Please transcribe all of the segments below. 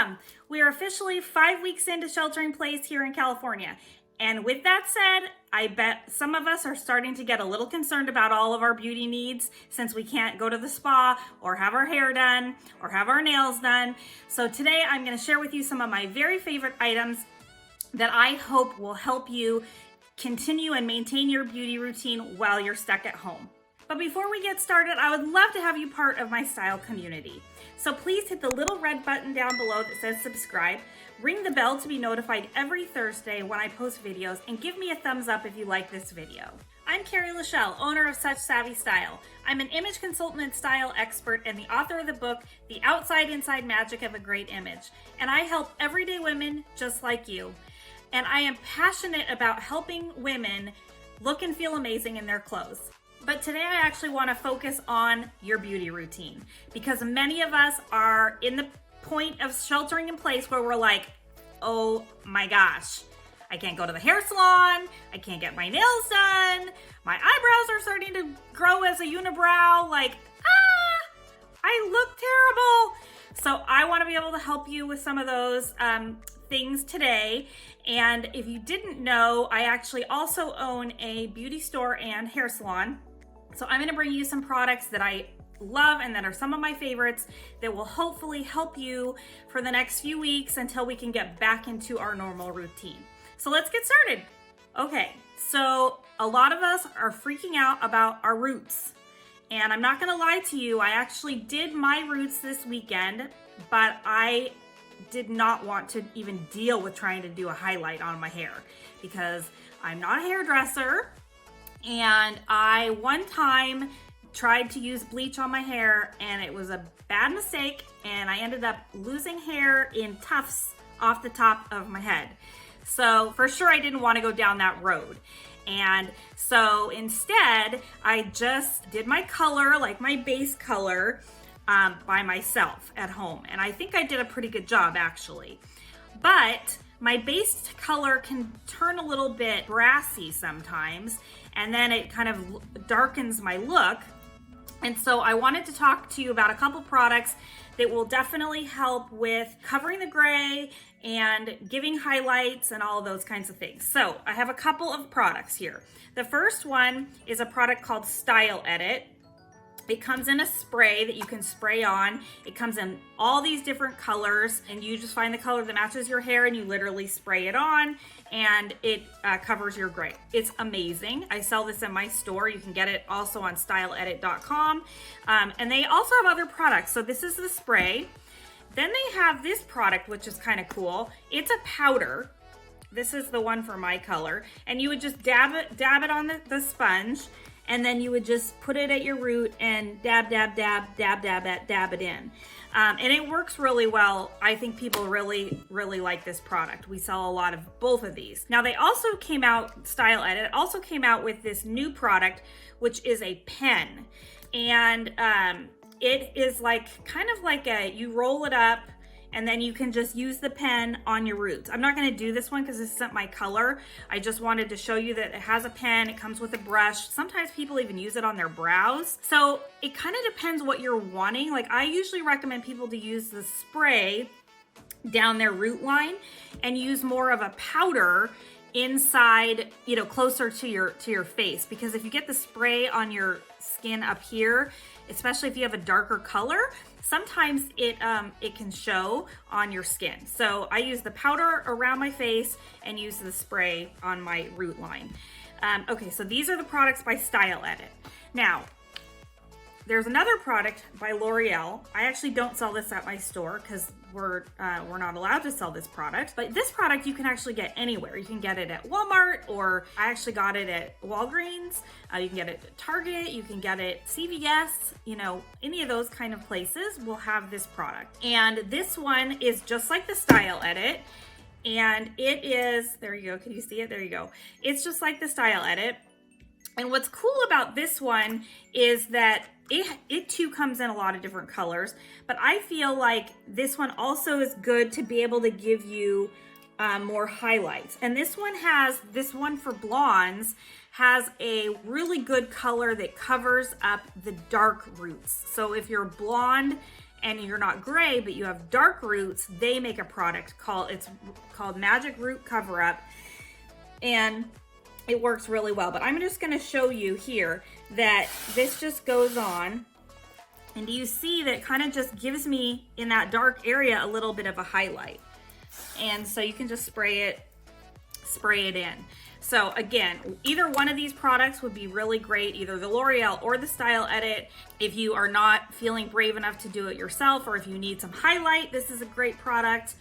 Welcome! We are officially 5 weeks into sheltering in place here in California. And with that said, I bet some of us are starting to get a little concerned about all of our beauty needs since we can't go to the spa or have our hair done or have our nails done. So today I'm going to share with you some of my very favorite items that I hope will help you continue and maintain your beauty routine while you're stuck at home. But before we get started, I would love to have you part of my style community. So please hit the little red button down below that says subscribe, ring the bell to be notified every Thursday when I post videos, and give me a thumbs up if you like this video. I'm Carrie, owner of SuchSavvyStyle. I'm an image consultant and style expert and the author of the book, The Outside Inside Magic of a Great Image. And I help everyday women just like you. And I am passionate about helping women look and feel amazing in their clothes. But today I actually want to focus on your beauty routine because many of us are in the point of sheltering in place where we're like, oh my gosh, I can't go to the hair salon, I can't get my nails done, my eyebrows are starting to grow as a unibrow, like, I look terrible. So I want to be able to help you with some of those things today. And if you didn't know, I actually also own a beauty store and hair salon. So I'm going to bring you some products that I love and that are some of my favorites that will hopefully help you for the next few weeks until we can get back into our normal routine. So let's get started. Okay, so a lot of us are freaking out about our roots. And I'm not going to lie to you, I actually did my roots this weekend, but I did not want to even deal with trying to do a highlight on my hair because I'm not a hairdresser. And I one time tried to use bleach on my hair and it was a bad mistake and I ended up losing hair in tufts off the top of my head. So for sure I didn't want to go down that road. And so instead I just did my color, like my base color, by myself at home. And I think I did a pretty good job actually. But my base color can turn a little bit brassy sometimes, and then it kind of darkens my look. And so I wanted to talk to you about a couple products that will definitely help with covering the gray and giving highlights and all of those kinds of things. So I have a couple of products here. The first one is a product called Style Edit. It comes in a spray that you can spray on. It comes in all these different colors and you just find the color that matches your hair and you literally spray it on and it covers your gray. It's amazing. I sell this in my store. You can get it also on styleedit.com. And they also have other products. So this is the spray. Then they have this product, which is kind of cool. It's a powder. This is the one for my color. And you would just dab it on the sponge. And then you would just put it at your root and dab it in. And it works really well. I think people really like this product. We sell a lot of both of these. Now they also came out, Style Edit also came out with this new product, which is a pen. And it is like, kind of like you roll it up and then you can just use the pen on your roots. I'm not gonna do this one because this isn't my color. I just wanted to show you that it has a pen, it comes with a brush. Sometimes people even use it on their brows. So it kind of depends what you're wanting. Like I usually recommend people to use the spray down their root line and use more of a powder inside, you know, closer to your face. Because if you get the spray on your skin up here, especially if you have a darker color, sometimes it can show on your skin. So I use the powder around my face and use the spray on my root line. Okay, so these are the products by Style Edit. Now, there's another product by L'Oreal. I actually don't sell this at my store because we're not allowed to sell this product. But this product you can actually get anywhere. You can get it at Walmart, or I actually got it at Walgreens. You can get it at Target. You can get it at CVS. You know, any of those kind of places will have this product. And this one is just like the Style Edit. And it is, there you go. Can you see it? There you go. It's just like the Style Edit. And what's cool about this one is that it too comes in a lot of different colors, but I feel like this one also is good to be able to give you more highlights. And this one for blondes has a really good color that covers up the dark roots. So if you're blonde and you're not gray, but you have dark roots, they make a product called Magic Root Cover Up, and it works really well. But I'm just gonna show you here that this just goes on, and do you see that kind of just gives me in that dark area a little bit of a highlight. And so you can just spray it in. So again, either one of these products would be really great, either the L'Oreal or the Style Edit. If you are not feeling brave enough to do it yourself, or if you need some highlight, this is a great product.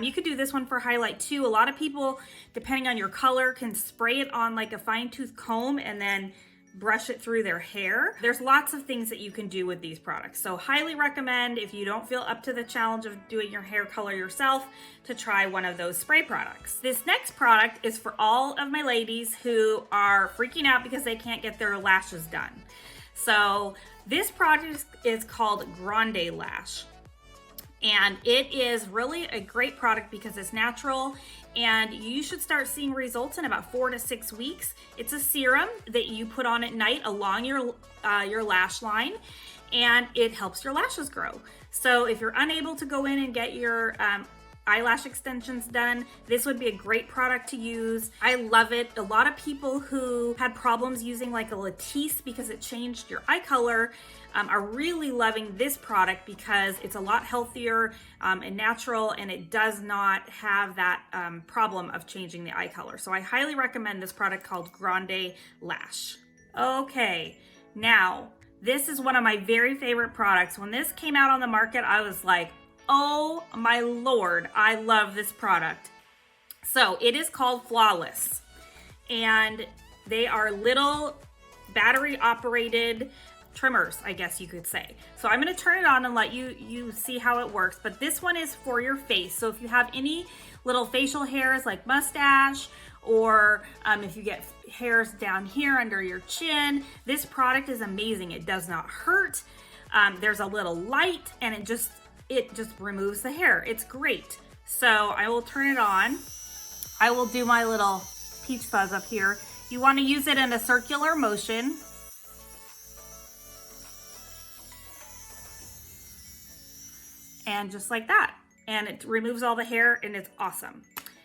You could do this one for highlight too. A lot of people, depending on your color, can spray it on like a fine tooth comb and then brush it through their hair. There's lots of things that you can do with these products. So highly recommend, if you don't feel up to the challenge of doing your hair color yourself, to try one of those spray products. This next product is for all of my ladies who are freaking out because they can't get their lashes done. So this product is called Grande Lash. And it is really a great product because it's natural, and you should start seeing results in about 4 to 6 weeks. It's a serum that you put on at night along your lash line, and it helps your lashes grow. So if you're unable to go in and get your eyelash extensions done, this would be a great product to use. I love it. A lot of people who had problems using like a Latisse because it changed your eye color are really loving this product because it's a lot healthier and natural, and it does not have that problem of changing the eye color. So I highly recommend this product called Grande Lash. Okay, now this is one of my very favorite products. When this came out on the market, I was like, oh my Lord, I love this product. So it is called Flawless, and they are little battery operated trimmers, I guess you could say. So I'm going to turn it on and let you see how it works. But this one is for your face. So if you have any little facial hairs like mustache, or if you get hairs down here under your chin, this product is amazing. It does not hurt. There's a little light, and it just removes the hair. It's great. So I will turn it on. I will do my little peach fuzz up here. You want to use it in a circular motion. And just like that. And it removes all the hair, and it's awesome.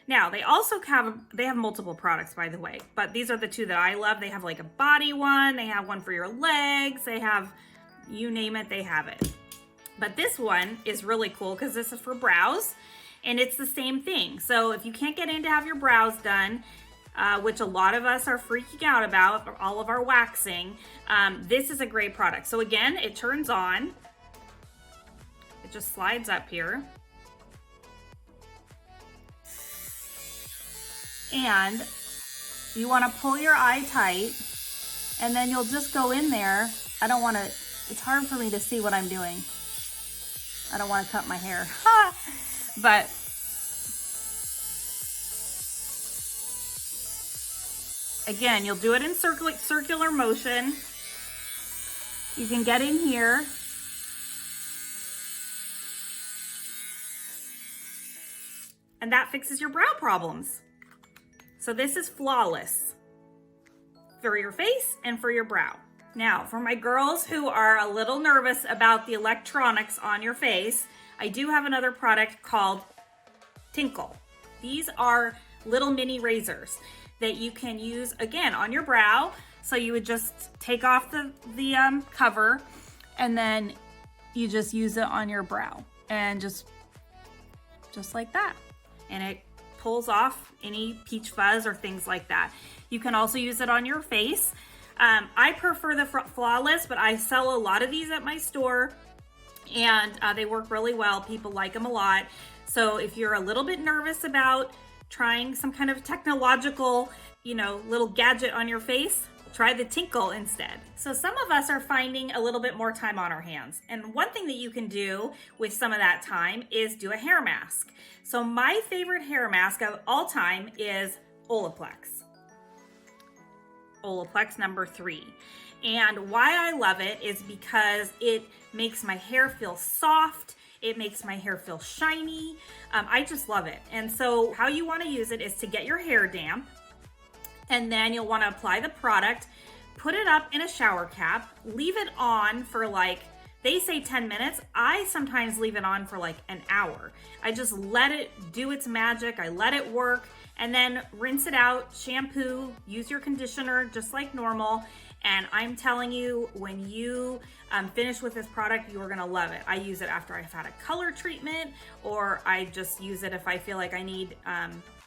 Now, they also have multiple products, by the way, but these are the two that I love. They have like a body one, they have one for your legs, they have, you name it, they have it. But this one is really cool because this is for brows, and it's the same thing. So if you can't get in to have your brows done, which a lot of us are freaking out about, all of our waxing, this is a great product. So again, it turns on. It just slides up here. And you want to pull your eye tight, and then you'll just go in there. It's hard for me to see what I'm doing. I don't want to cut my hair. But again, you'll do it in circular motion. You can get in here. And that fixes your brow problems. So this is Flawless for your face and for your brow. Now, for my girls who are a little nervous about the electronics on your face, I do have another product called Tinkle. These are little mini razors that you can use, again, on your brow. So you would just take off the cover, and then you just use it on your brow, and just like that. And it pulls off any peach fuzz or things like that. You can also use it on your face. I prefer the Flawless, but I sell a lot of these at my store, and they work really well. People like them a lot. So if you're a little bit nervous about trying some kind of technological, little gadget on your face, try the Tinkle instead. So some of us are finding a little bit more time on our hands. And one thing that you can do with some of that time is do a hair mask. So my favorite hair mask of all time is Olaplex. Olaplex number 3. And why I love it is because it makes my hair feel soft. It makes my hair feel shiny. I just love it. And so how you want to use it is to get your hair damp, and then you'll want to apply the product, put it up in a shower cap, leave it on for like They say 10 minutes. I sometimes leave it on for like an hour. I just let it do its magic. I let it work and then rinse it out, shampoo, use your conditioner just like normal. And I'm telling you, when you finish with this product, you are gonna love it. I use it after I've had a color treatment, or I just use it if I feel like I need,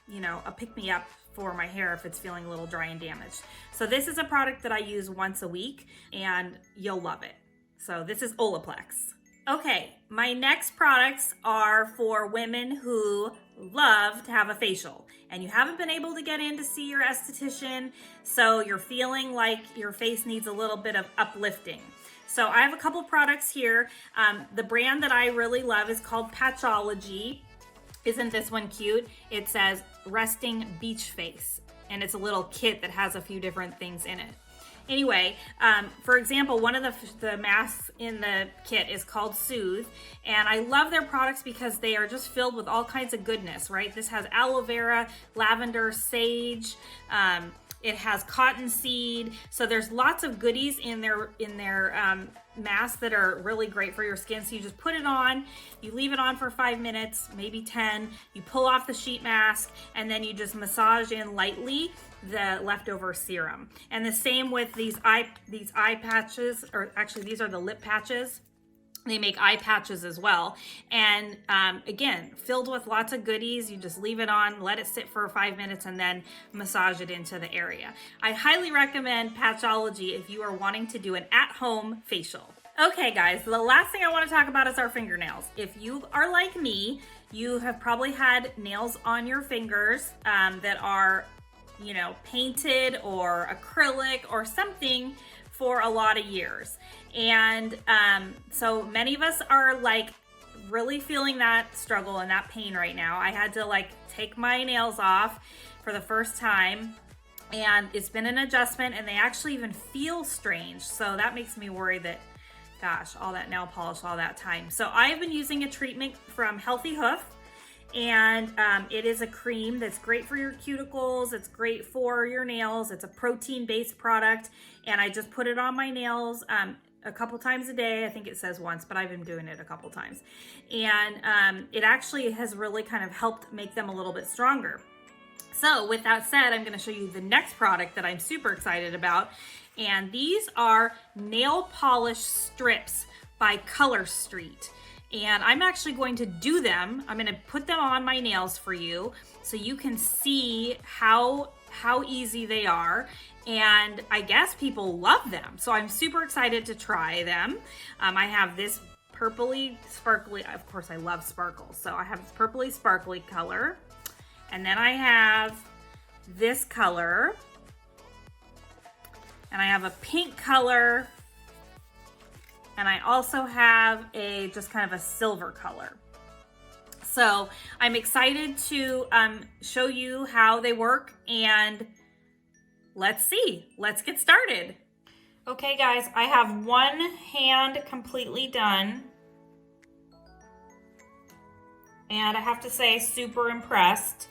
you know, a pick-me-up for my hair if it's feeling a little dry and damaged. So this is a product that I use once a week and you'll love it. So this is Olaplex. Okay, my next products are for women who love to have a facial and you haven't been able to get in to see your esthetician, so you're feeling like your face needs a little bit of uplifting. So I have a couple products here. The brand that I really love is called Patchology. Isn't this one cute? It says Resting Beach Face, and it's a little kit that has a few different things in it. Anyway, for example, one of the masks in the kit is called Soothe, and I love their products because they are just filled with all kinds of goodness, right? This has aloe vera, lavender, sage, it has cottonseed, so there's lots of goodies in their masks that are really great for your skin. So you just put it on, you leave it on for 5 minutes, maybe 10, you pull off the sheet mask, and then you just massage in lightly the leftover serum. And the same with these eye patches, or actually these are the lip patches. They make eye patches as well. And again, filled with lots of goodies. You just leave it on, let it sit for 5 minutes, and then massage it into the area. I highly recommend Patchology if you are wanting to do an at-home facial. Okay guys, the last thing I want to talk about is our fingernails. If you are like me, you have probably had nails on your fingers that are, you know, painted or acrylic or something for a lot of years. And so many of us are like really feeling that struggle and that pain right now. I had to like take my nails off for the first time, and it's been an adjustment, and they actually even feel strange. So that makes me worry that, gosh, all that nail polish, all that time. So I've been using a treatment from Healthy Hoof, and it is a cream that's great for your cuticles. It's great for your nails. It's a protein-based product, and I just put it on my nails a couple times a day. I think it says once, but I've been doing it a couple times. And it actually has really kind of helped make them a little bit stronger. So with that said, I'm gonna show you the next product that I'm super excited about. And these are nail polish strips by Color Street. And I'm actually going to do them. I'm gonna put them on my nails for you so you can see how easy they are. And I guess people love them. So I'm super excited to try them. I have this purpley sparkly, of course I love sparkles. So I have this purpley sparkly color. And then I have this color. And I have a pink color. And I also have a just kind of a silver color. So I'm excited to show you how they work, and let's see. Let's get started. Okay guys, I have one hand completely done. And I have to say, super impressed.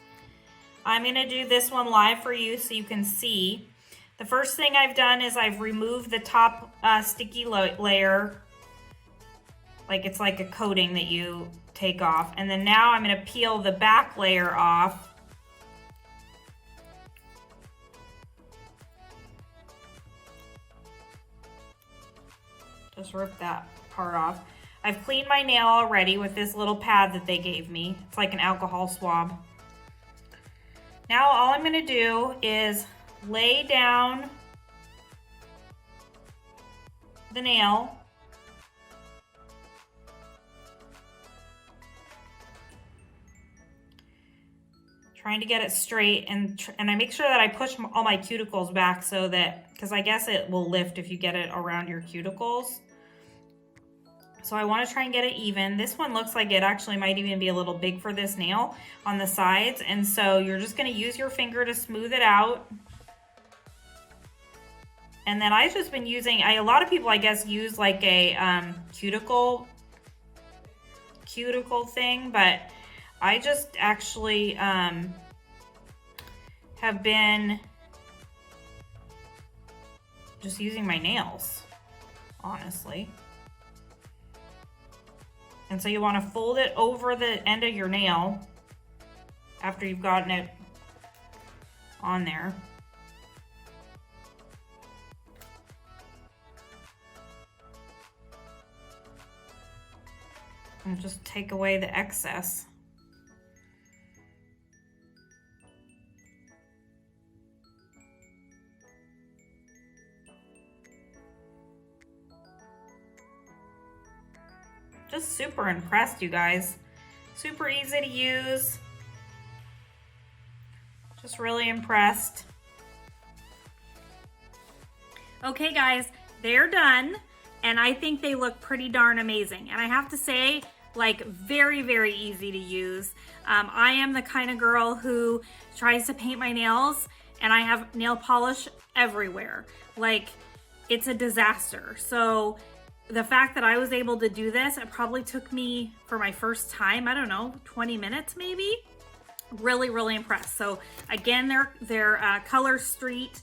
I'm gonna do this one live for you so you can see. The first thing I've done is I've removed the top sticky layer. Like it's like a coating that you take off. And then now I'm gonna peel the back layer off. Just rip that part off. I've cleaned my nail already with this little pad that they gave me. It's like an alcohol swab. Now all I'm gonna do is lay down the nail. Trying to get it straight, and I make sure that I push all my cuticles back so that, because I guess it will lift if you get it around your cuticles. So I want to try and get it even. This one looks like it actually might even be a little big for this nail on the sides, and so you're just going to use your finger to smooth it out. And then I've just been using, a lot of people I guess use like a cuticle thing, but I just actually have been just using my nails, honestly. And so you want to fold it over the end of your nail after you've gotten it on there. And just take away the excess. Just super impressed, you guys. Super easy to use. Just really impressed. Okay guys, they're done. And I think they look pretty darn amazing. And I have to say, like, very, very easy to use. I am the kind of girl who tries to paint my nails and I have nail polish everywhere. Like, it's a disaster. So the fact that I was able to do this, it probably took me, for my first time, I don't know, 20 minutes maybe. Really, really impressed. So again, they're Color Street,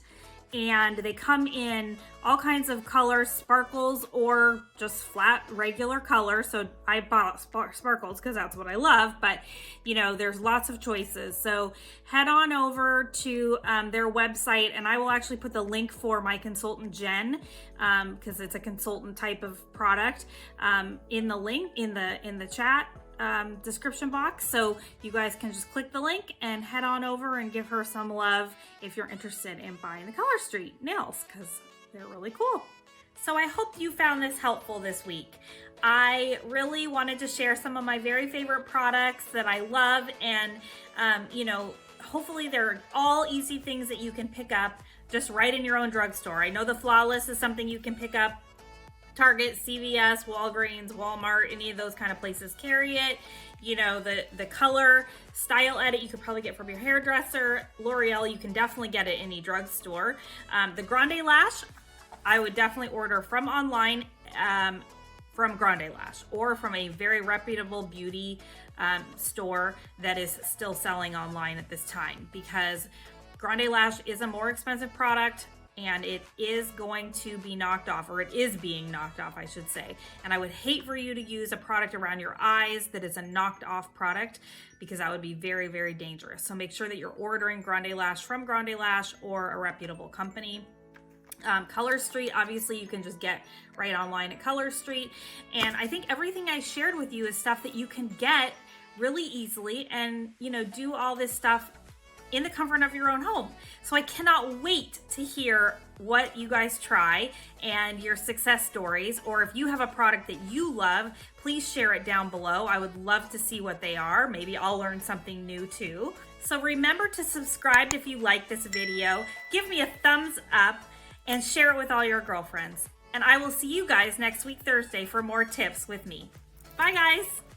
and they come in all kinds of colors, sparkles or just flat regular color. So I bought sparkles because that's what I love, but you know, there's lots of choices. So head on over to their website, and I will actually put the link for my consultant Jen, because it's a consultant type of product, in the link in the chat description box. So you guys can just click the link and head on over and give her some love if you're interested in buying the Color Street nails, because they're really cool. So I hope you found this helpful this week. I really wanted to share some of my very favorite products that I love, and you know, hopefully they're all easy things that you can pick up just right in your own drugstore. I know the Flawless is something you can pick up. Target, CVS, Walgreens, Walmart, any of those kind of places carry it. You know, the Color Style Edit you could probably get from your hairdresser. L'Oreal, you can definitely get it in any drugstore. The Grande Lash, I would definitely order from online, from Grande Lash, or from a very reputable beauty store that is still selling online at this time, because Grande Lash is a more expensive product, and it is going to be knocked off, or it is being knocked off, I should say. And I would hate for you to use a product around your eyes that is a knocked off product, because that would be very, very dangerous. So make sure that you're ordering Grande Lash from Grande Lash or a reputable company. Color Street, obviously you can just get right online at Color Street. And I think everything I shared with you is stuff that you can get really easily and, you know, do all this stuff in the comfort of your own home. So I cannot wait to hear what you guys try and your success stories, or if you have a product that you love, please share it down below. I would love to see what they are. Maybe I'll learn something new too. So remember to subscribe if you like this video, give me a thumbs up, and share it with all your girlfriends. And I will see you guys next week, Thursday, for more tips with me. Bye guys.